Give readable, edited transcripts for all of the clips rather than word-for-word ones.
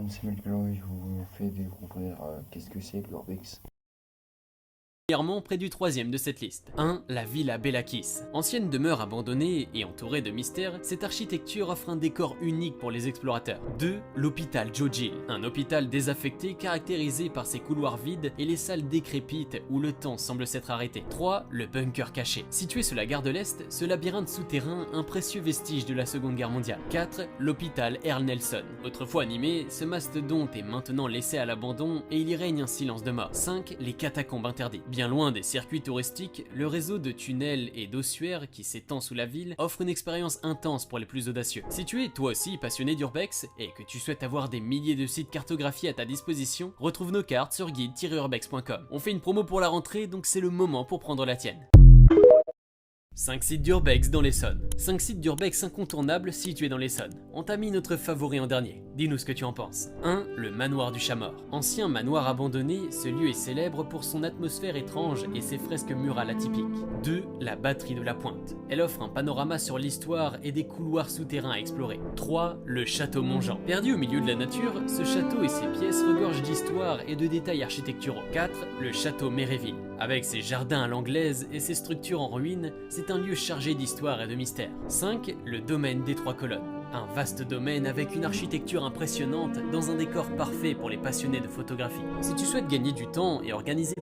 monde, c'est Melvelo et je vous fais découvrir qu'est-ce que c'est que l'Urbex. Près du troisième de cette liste. 1. La Villa Bellakis. Ancienne demeure abandonnée et entourée de mystères, cette architecture offre un décor unique pour les explorateurs. 2. L'hôpital Joe Gill. Un hôpital désaffecté caractérisé par ses couloirs vides et les salles décrépites où le temps semble s'être arrêté. 3. Le bunker caché. Situé sur la gare de l'Est, ce labyrinthe souterrain, un précieux vestige de la Seconde Guerre mondiale. 4. L'hôpital Earl Nelson. Autrefois animé, ce mastodonte est maintenant laissé à l'abandon et il y règne un silence de mort. 5. Les catacombes interdites. Bien loin des circuits touristiques, le réseau de tunnels et d'ossuaires qui s'étend sous la ville offre une expérience intense pour les plus audacieux. Si tu es toi aussi passionné d'urbex et que tu souhaites avoir des milliers de sites cartographiés à ta disposition, retrouve nos cartes sur guide-urbex.com. On fait une promo pour la rentrée, donc c'est le moment pour prendre la tienne. 5 sites d'urbex dans l'Essonne. 5 sites d'urbex incontournables situés dans l'Essonne. On t'a mis notre favori en dernier. Dis-nous ce que tu en penses. 1. Le manoir du Chat-Mort. Ancien manoir abandonné, ce lieu est célèbre pour son atmosphère étrange et ses fresques murales atypiques. 2. La batterie de la Pointe. Elle offre un panorama sur l'histoire et des couloirs souterrains à explorer. 3. Le château Montjean. Perdu au milieu de la nature, ce château et ses pièces regorgent d'histoire et de détails architecturaux. 4. Le château Méréville. Avec ses jardins à l'anglaise et ses structures en ruine, c'est un lieu chargé d'histoire et de mystère. 5. Le domaine des Trois Colonnes. Un vaste domaine avec une architecture impressionnante dans un décor parfait pour les passionnés de photographie. Si tu souhaites gagner du temps et organiser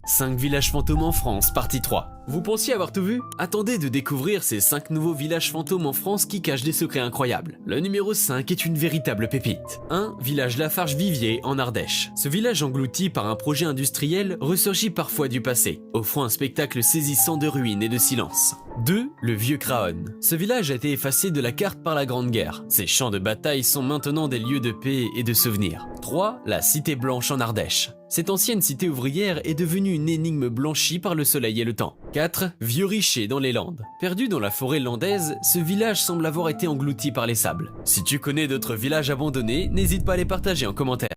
5 villages fantômes en France, partie 3. Vous pensiez avoir tout vu? Attendez de découvrir ces 5 nouveaux villages fantômes en France qui cachent des secrets incroyables. Le numéro 5 est une véritable pépite. 1. Village Lafarge-Vivier en Ardèche. Ce village englouti par un projet industriel ressurgit parfois du passé, offrant un spectacle saisissant de ruines et de silence. 2. Le Vieux Craonne. Ce village a été effacé de la carte par la Grande Guerre. Ses champs de bataille sont maintenant des lieux de paix et de souvenirs. 3. La Cité Blanche en Ardèche. Cette ancienne cité ouvrière est devenue une énigme blanchie par le soleil et le temps. 4. Vieux-Richer dans les Landes. Perdu dans la forêt landaise, ce village semble avoir été englouti par les sables. Si tu connais d'autres villages abandonnés, n'hésite pas à les partager en commentaire.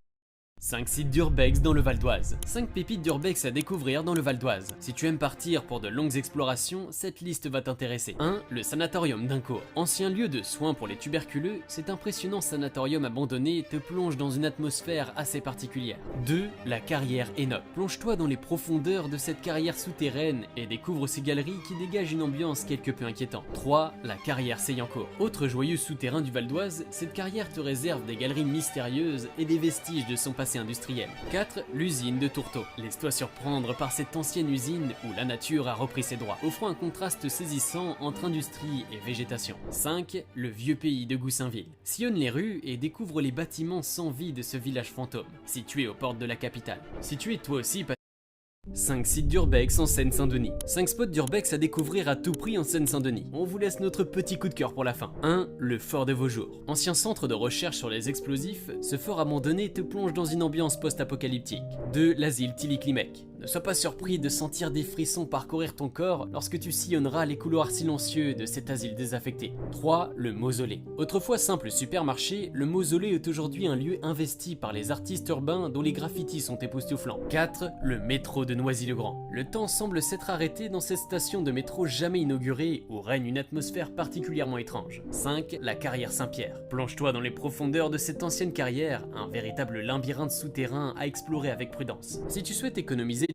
5 sites d'urbex dans le Val d'Oise. 5 pépites d'urbex à découvrir dans le Val d'Oise. Si tu aimes partir pour de longues explorations, cette liste va t'intéresser. 1. Le sanatorium d'Incourt. Ancien lieu de soins pour les tuberculeux, cet impressionnant sanatorium abandonné te plonge dans une atmosphère assez particulière. 2. La carrière Enoch. Plonge-toi dans les profondeurs de cette carrière souterraine et découvre ces galeries qui dégagent une ambiance quelque peu inquiétante. 3. La carrière Seyancourt. Autre joyeux souterrain du Val d'Oise, cette carrière te réserve des galeries mystérieuses et des vestiges de son passé industriel. 4. L'usine de Tourteau. Laisse-toi surprendre par cette ancienne usine où la nature a repris ses droits, offrant un contraste saisissant entre industrie et végétation. 5. Le vieux pays de Goussainville. Sillonne les rues et découvre les bâtiments sans vie de ce village fantôme, situé aux portes de la capitale. Si tu es toi aussi 5 sites d'urbex en Seine-Saint-Denis. 5 spots d'urbex à découvrir à tout prix en Seine-Saint-Denis. On vous laisse notre petit coup de cœur pour la fin. 1. Le fort de Vaujours. Ancien centre de recherche sur les explosifs, ce fort abandonné te plonge dans une ambiance post-apocalyptique. 2. L'asile Tilly-Klimek. Ne sois pas surpris de sentir des frissons parcourir ton corps lorsque tu sillonneras les couloirs silencieux de cet asile désaffecté. 3. Le mausolée. Autrefois simple supermarché, le mausolée est aujourd'hui un lieu investi par les artistes urbains dont les graffitis sont époustouflants. 4. Le métro de Noisy-le-Grand. Le temps semble s'être arrêté dans cette station de métro jamais inaugurée où règne une atmosphère particulièrement étrange. 5. La carrière Saint-Pierre. Plonge-toi dans les profondeurs de cette ancienne carrière, un véritable labyrinthe souterrain à explorer avec prudence. Si tu souhaites économiser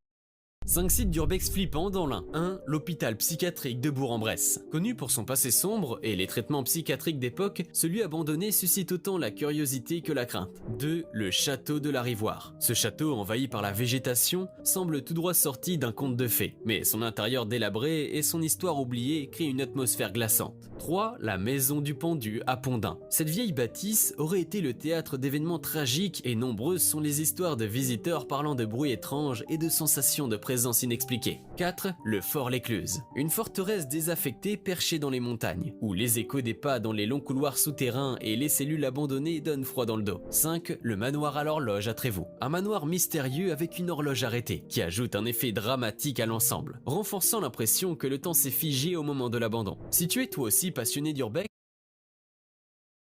5 sites d'urbex flippants dans l'Ain. 1. L'hôpital psychiatrique de Bourg-en-Bresse. Connu pour son passé sombre et les traitements psychiatriques d'époque, ce lieu abandonné suscite autant la curiosité que la crainte. 2. Le château de la Rivoire. Ce château, envahi par la végétation, semble tout droit sorti d'un conte de fées, mais son intérieur délabré et son histoire oubliée créent une atmosphère glaçante. 3. La maison du pendu à Pondin. Cette vieille bâtisse aurait été le théâtre d'événements tragiques et nombreuses sont les histoires de visiteurs parlant de bruits étranges et de sensations de présence inexpliquée. 4. Le fort L'Écluse. Une forteresse désaffectée perchée dans les montagnes, où les échos des pas dans les longs couloirs souterrains et les cellules abandonnées donnent froid dans le dos. 5. Le manoir à l'horloge à Trévoux. Un manoir mystérieux avec une horloge arrêtée, qui ajoute un effet dramatique à l'ensemble, renforçant l'impression que le temps s'est figé au moment de l'abandon. Si tu es toi aussi passionné d'urbex,